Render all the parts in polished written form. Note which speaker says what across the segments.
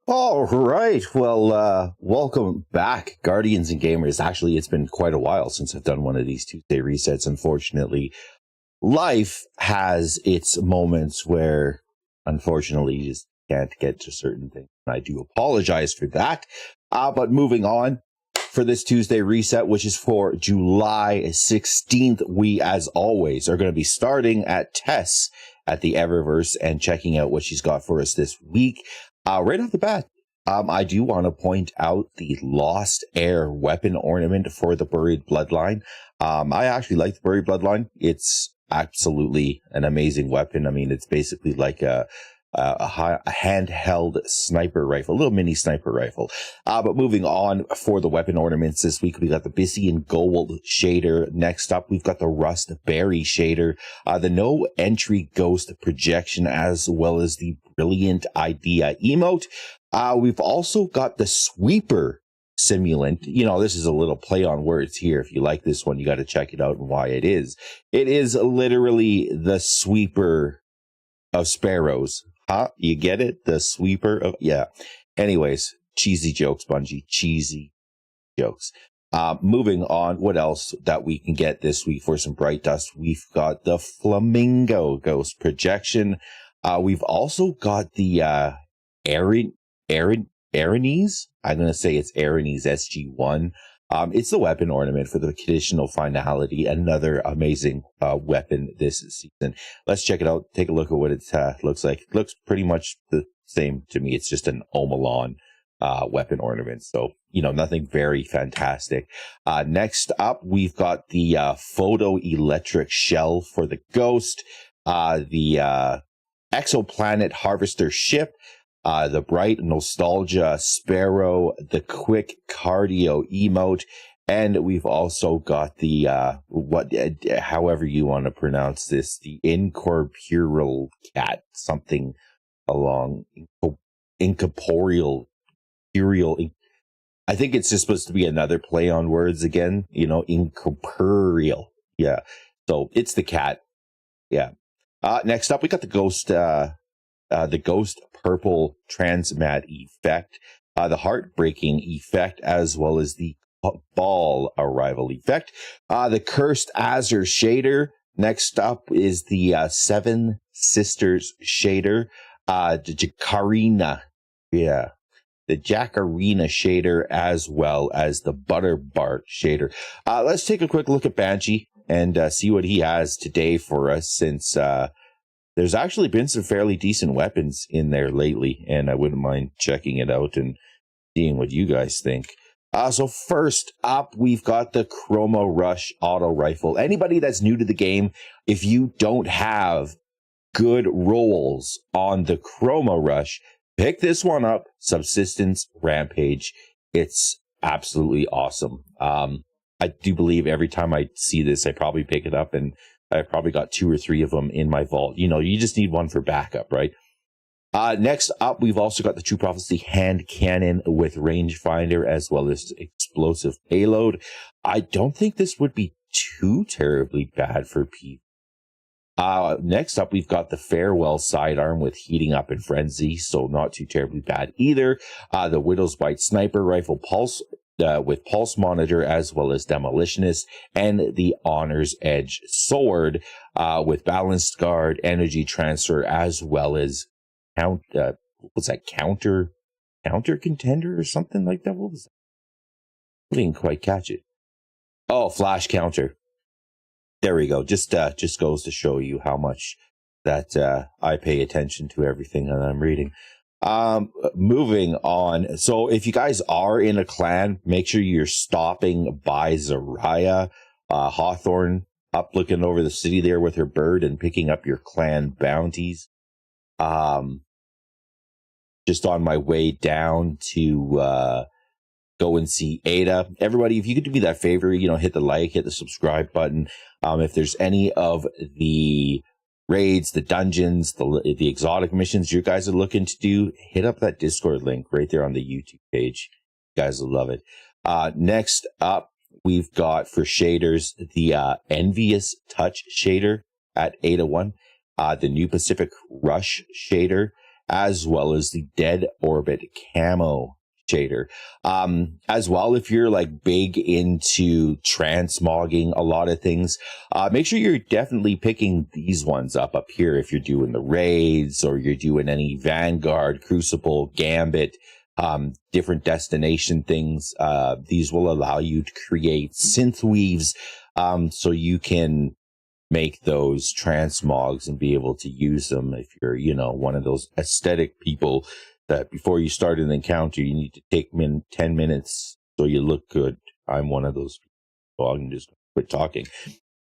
Speaker 1: All right. Well, welcome back, Guardians and Gamers. Actually, it's been quite a while since I've done one of these Tuesday resets. Unfortunately, life has its moments where, unfortunately, you just can't get to certain things. I do apologize for that. But moving on for this Tuesday reset, which is for July 16th, we, as always, are going to be starting at Tess at the Eververse and checking out what she's got for us this week. Right off the bat, I do want to point out the Lost Heir weapon ornament for the Buried Bloodline. I actually like the Buried Bloodline. It's absolutely an amazing weapon. I mean, it's basically like a handheld sniper rifle, a little mini sniper rifle. But moving on for the weapon ornaments this week, we got the Bissy and Gold shader. Next up, we've got the Rust Berry shader, the No Entry Ghost projection, as well as the Brilliant Idea emote. We've also got the Sweeper simulant. You know, this is a little play on words here. If you like this one, you got to check it out and why it is. It is literally the sweeper of sparrows. Huh? You get it? The sweeper of, yeah. Anyways, cheesy jokes, Bungie. Cheesy jokes. Moving on, what else that we can get this week for some Bright Dust? We've got the Flamingo Ghost projection. We've also got the Aranese. I'm going to say it's Aranese SG1. It's the weapon ornament for the conditional finality. Another amazing weapon this season. Let's check it out. Take a look at what it looks like. It looks pretty much the same to me. It's just an Omalon weapon ornament. So, you know, nothing very fantastic. Next up, we've got the photoelectric shell for the Ghost, the exoplanet harvester ship, the Bright Nostalgia Sparrow, the Quick Cardio emote, and we've also got the, however you want to pronounce this, the Incorporeal Cat, something along incorporeal, I think it's just supposed to be another play on words again, you know, incorporeal. Yeah. So it's the cat. Yeah. Next up, we got the Ghost Purple Transmat effect, the Heartbreaking effect, as well as the Ball Arrival effect, the Cursed Azure shader. Next up is the Seven Sisters shader, the Jacarina, the Jacarina shader, as well as the Butterbart shader. Let's take a quick look at Banshee and see what he has today for us, since there's actually been some fairly decent weapons in there lately, and I wouldn't mind checking it out and seeing what you guys think. So first up, we've got the Chroma Rush auto rifle. Anybody that's new to the game, if you don't have good rolls on the Chroma Rush, pick this one up. Subsistence Rampage. It's absolutely awesome. I do believe every time I see this, I probably pick it up, and I've probably got 2 or 3 of them in my vault. You know, you just need one for backup, right? Next up, we've also got the True Prophecy hand cannon with rangefinder, as well as explosive payload. I don't think this would be too terribly bad for people. Next up, we've got the Farewell sidearm with heating up and frenzy, so not too terribly bad either. The Widow's Bite sniper rifle pulse with pulse monitor, as well as demolitionist, and the Honor's Edge sword with balanced guard, energy transfer, as well as counter contender or something like that. What was that? I didn't quite catch it. Oh, flash counter. There we go. Just goes to show you how much that I pay attention to everything that I'm reading. Moving on. So if you guys are in a clan, make sure you're stopping by Zariah Hawthorne, up looking over the city there with her bird, and picking up your clan bounties. Just on my way down to go and see Ada. Everybody, if you could do me that favor, you know, hit the like, hit the subscribe button. If there's any of the raids, the dungeons, the exotic missions you guys are looking to do, hit up that Discord link right there on the YouTube page. You guys will love it. Next up, we've got for shaders, the Envious Touch shader at 801, the New Pacific Rush shader, as well as the Dead Orbit Camo shader. As well, if you're like big into transmogging a lot of things, make sure you're definitely picking these ones up here if you're doing the raids or you're doing any Vanguard, Crucible, Gambit, different destination things. These will allow you to create synth weaves, so you can make those transmogs and be able to use them if you're, one of those aesthetic people that before you start an encounter, you need to take 10 minutes so you look good. I'm one of those people. I'm just quit talking.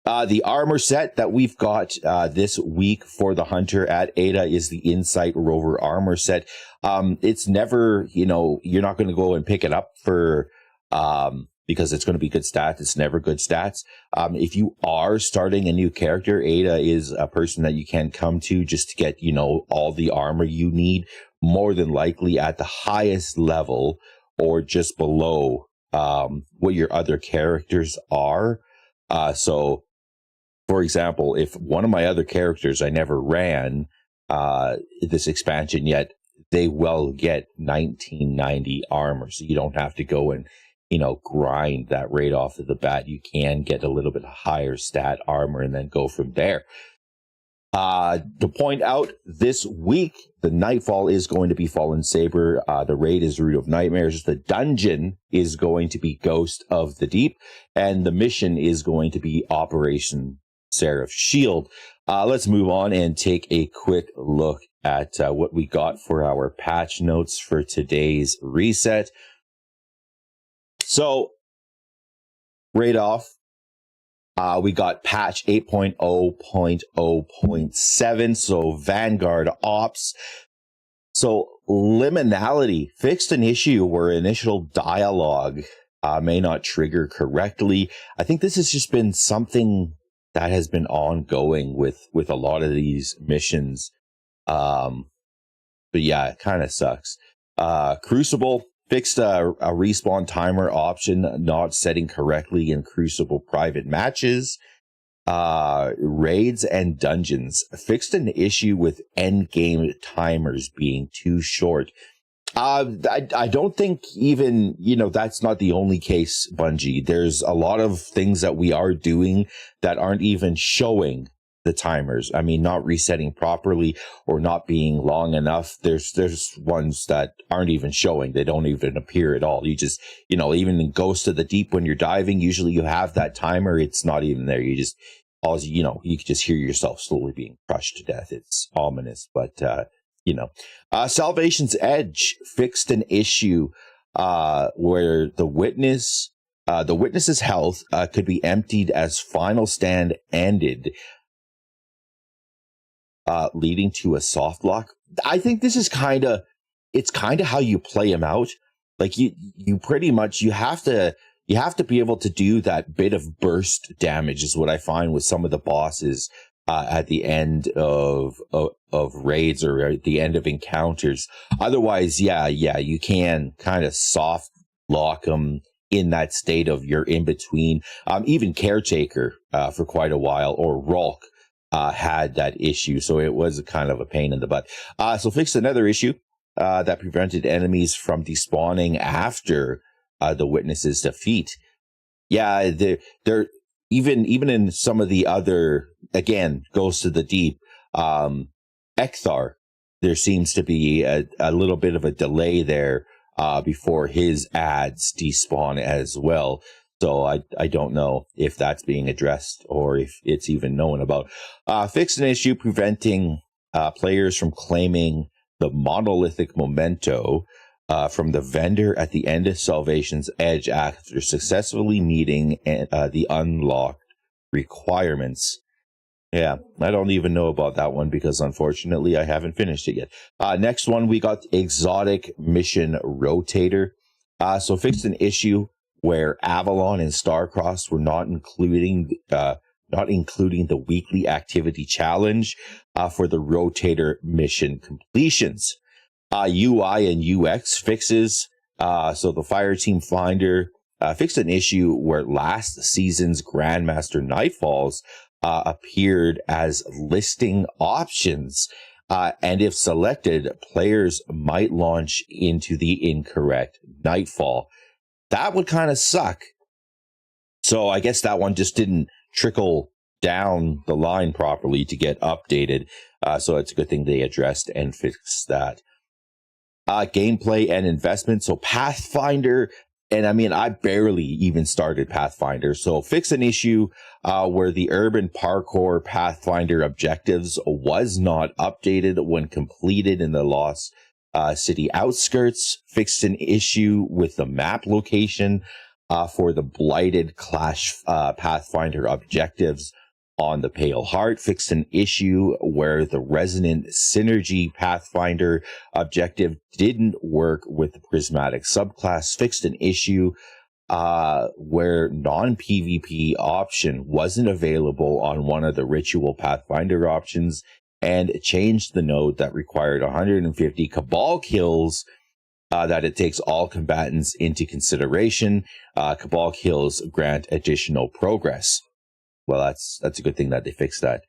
Speaker 1: The armor set that we've got this week for the Hunter at Ada is the Insight Rover armor set. It's never, you're not going to go and pick it up for because it's going to be good stats. It's never good stats. If you are starting a new character, Ada is a person that you can come to just to get, all the armor you need, more than likely at the highest level or just below what your other characters are. So, for example, if one of my other characters I never ran this expansion yet, they will get 1990 armor. So you don't have to go and, grind that right off of the bat. You can get a little bit higher stat armor and then go from there. To point out, this week, the Nightfall is going to be Fallen Saber. The raid is Root of Nightmares. The dungeon is going to be Ghost of the Deep. And the mission is going to be Operation Seraph Shield. Let's move on and take a quick look at what we got for our patch notes for today's reset. So, right off, we got patch 8.0.0.7, so Vanguard Ops. So liminality fixed an issue where initial dialogue may not trigger correctly. I think this has just been something that has been ongoing with a lot of these missions. But yeah, it kind of sucks. Crucible fixed a respawn timer option not setting correctly in Crucible private matches. Raids and dungeons fixed an issue with endgame timers being too short. I don't think even, that's not the only case, Bungie. There's a lot of things that we are doing that aren't even showing the timers. I mean, not resetting properly or not being long enough. There's ones that aren't even showing. They don't even appear at all. You just, even in Ghost of the Deep, when you're diving, usually you have that timer. It's not even there. You just, you can just hear yourself slowly being crushed to death. It's ominous, but, Salvation's Edge fixed an issue, where the witness's health, could be emptied as final stand ended, leading to a soft lock. I think this is it's kind of how you play him out. Like you pretty much, you have to be able to do that bit of burst damage is what I find with some of the bosses, at the end of raids or at the end of encounters. Otherwise, you can kind of soft lock them in that state of you're in between. Even Caretaker, for quite a while, or Rulk, had that issue, so it was kind of a pain in the butt. So fixed another issue that prevented enemies from despawning after the witness's defeat. Yeah, they're even in some of the other, again, Ghost of the Deep, Ekthar, there seems to be a little bit of a delay there before his ads despawn as well. So I don't know if that's being addressed or if it's even known about. Fixed an issue preventing players from claiming the monolithic memento from the vendor at the end of Salvation's Edge after successfully meeting the unlocked requirements. Yeah, I don't even know about that one because unfortunately I haven't finished it yet. Next one, we got Exotic Mission Rotator. So fixed an issue where Avalon and Starcross were not including the weekly activity challenge for the Rotator mission completions. UI and UX fixes. So the Fire Team Finder fixed an issue where last season's Grandmaster Nightfalls appeared as listing options And if selected, players might launch into the incorrect nightfall. That would kind of suck. So I guess that one just didn't trickle down the line properly to get updated. So it's a good thing they addressed and fixed that. Gameplay and investment. So Pathfinder, and I mean, I barely even started Pathfinder. So fix an issue where the urban parkour Pathfinder objectives was not updated when completed in the Lost City outskirts. Fixed an issue with the map location for the Blighted Clash Pathfinder objectives on the Pale Heart. Fixed an issue where the Resonant Synergy Pathfinder objective didn't work with the Prismatic subclass. Fixed an issue where non-PvP option wasn't available on one of the Ritual Pathfinder options, and changed the note that required 150 Cabal kills, that it takes all combatants into consideration. Cabal kills grant additional progress. Well, that's a good thing that they fixed that.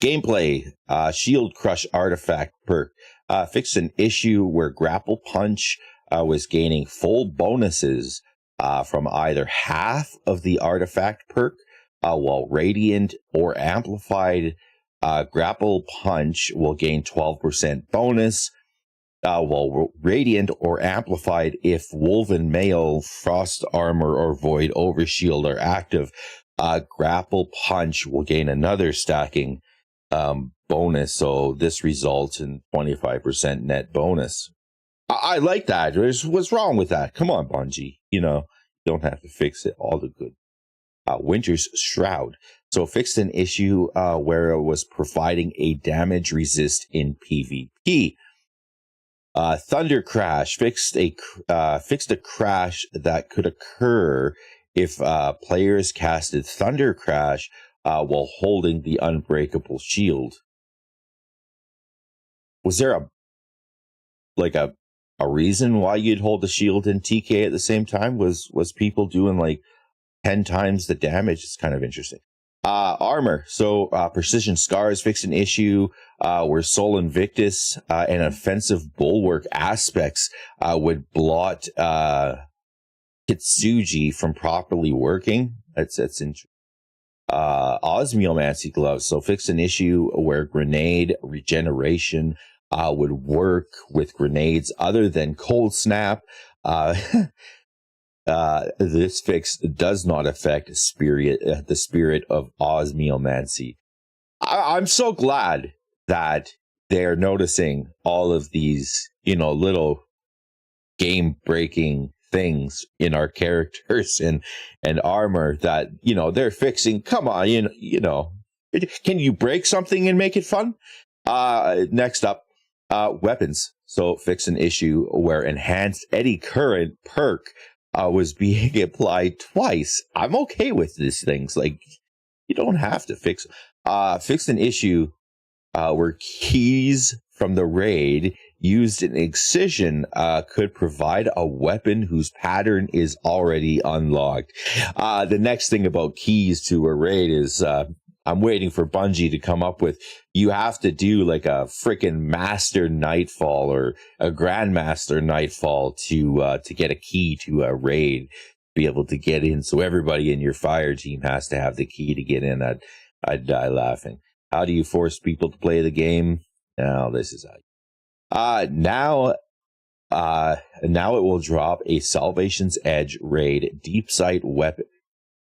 Speaker 1: Gameplay, Shield Crush artifact perk. Fixed an issue where Grapple Punch was gaining full bonuses from either half of the artifact perk, while Radiant or Amplified Grapple Punch will gain 12% bonus, while Radiant or Amplified if Woven Mail, Frost Armor, or Void Overshield are active. Grapple Punch will gain another stacking bonus, so this results in 25% net bonus. I like that. What's wrong with that? Come on, Bungie. You don't have to fix it. All the good. Winter's Shroud. So fixed an issue where it was providing a damage resist in PvP. Thunder Crash fixed a crash that could occur if players casted Thunder Crash while holding the Unbreakable Shield. Was there a reason why you'd hold the shield and TK at the same time? Was people doing like 10 times the damage? It's kind of interesting. Armor. So Precision Scars fixed an issue where Sol Invictus and offensive bulwark aspects would blot Kitsuji from properly working. That's interesting. Osmiomancy gloves. So fixed an issue where grenade regeneration would work with grenades other than Cold Snap. This fix does not affect the spirit of osmiomancy. I'm so glad that they're noticing all of these, little game-breaking things in our characters and armor that, they're fixing. Come on, can you break something and make it fun? Next up, weapons. So fix an issue where Enhanced Eddy Current perk was being applied twice. I'm okay with these things. Like, you don't have to fix. Fixed an issue where keys from the raid used in Excision could provide a weapon whose pattern is already unlocked. The next thing about keys to a raid is I'm waiting for Bungie to come up with, you have to do like a freaking Master Nightfall or a Grandmaster Nightfall to get a key to a raid, be able to get in. So everybody in your fire team has to have the key to get in. I'd die laughing. How do you force people to play the game? Now this is how. Now it will drop a Salvation's Edge raid deep sight weapon.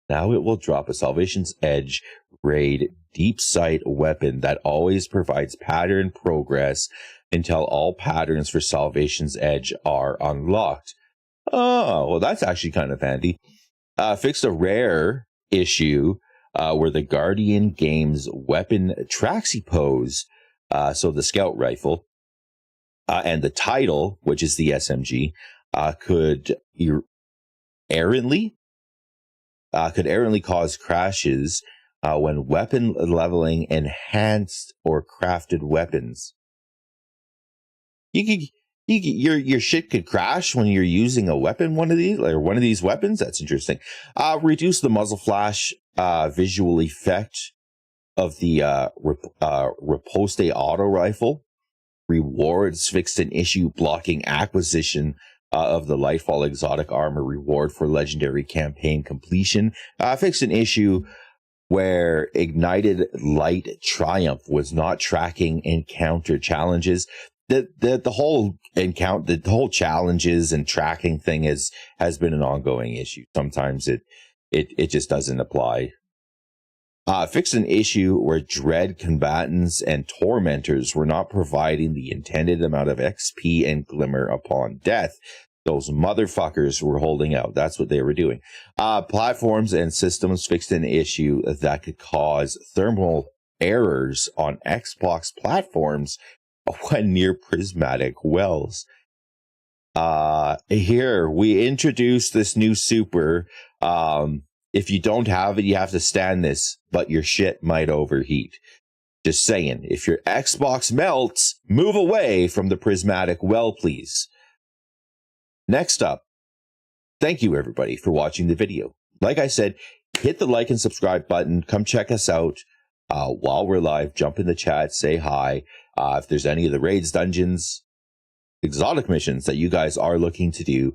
Speaker 1: Now it will drop a Salvation's Edge raid deep sight weapon that always provides pattern progress until all patterns for Salvation's Edge are unlocked. Oh, well, that's actually kind of handy. Fixed a rare issue where the Guardian game's weapon Traxi Pose, so the scout rifle, and the title, which is the SMG, could errantly cause crashes when weapon leveling enhanced or crafted weapons. Your shit could crash when you're using a weapon, one of these weapons. That's interesting. Reduce the muzzle flash visual effect of the riposte auto rifle. Rewards fixed an issue blocking acquisition of the Lightfall exotic armor reward for legendary campaign completion. Fixed an issue where Ignited Light Triumph was not tracking encounter challenges. The whole challenges and tracking thing has been an ongoing issue. Sometimes it just doesn't apply. Fixed an issue where dread combatants and tormentors were not providing the intended amount of XP and glimmer upon death. Those motherfuckers were holding out. That's what they were doing. Platforms and systems fixed an issue that could cause thermal errors on Xbox platforms when near prismatic wells. Here, we introduced this new super. If you don't have it, you have to stand this, but your shit might overheat. Just saying, if your Xbox melts, move away from the prismatic well, please. Next up, thank you everybody for watching the video. Like I said, hit the like and subscribe button. Come check us out while we're live. Jump in the chat, say hi. If there's any of the raids, dungeons, exotic missions that you guys are looking to do,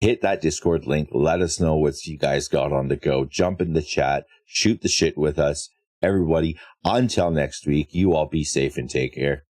Speaker 1: hit that Discord link. Let us know what you guys got on the go. Jump in the chat. Shoot the shit with us. Everybody, until next week, you all be safe and take care.